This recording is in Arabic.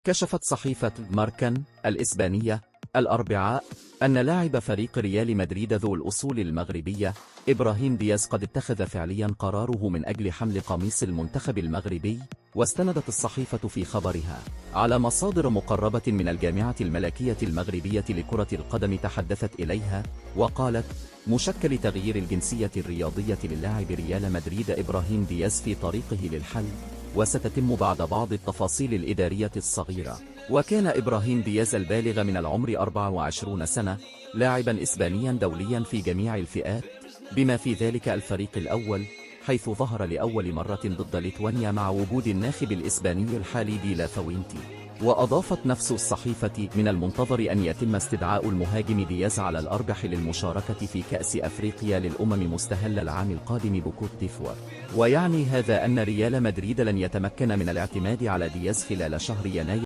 كشفت صحيفة ماركا الإسبانية الأربعاء أن لاعب فريق ريال مدريد ذو الأصول المغربية إبراهيم دياز قد اتخذ فعليا قراره من أجل حمل قميص المنتخب المغربي. واستندت الصحيفة في خبرها على مصادر مقربة من الجامعة الملكية المغربية لكرة القدم تحدثت إليها، وقالت: مشكل تغيير الجنسية الرياضية للاعب ريال مدريد إبراهيم دياز في طريقه للحل، وستتم بعد بعض التفاصيل الإدارية الصغيرة. وكان إبراهيم دياز البالغ من العمر 24 سنة لاعبا إسبانيا دوليا في جميع الفئات، بما في ذلك الفريق الأول، حيث ظهر لأول مرة ضد ليتوانيا مع وجود الناخب الإسباني الحالي دي لا فوينتي. وأضافت نفس الصحيفة: من المنتظر أن يتم استدعاء المهاجم دياز على الأرجح للمشاركة في كأس أفريقيا للأمم مستهل العام القادم بكوت ديفوار. ويعني هذا أن ريال مدريد لن يتمكن من الاعتماد على دياز خلال شهر يناير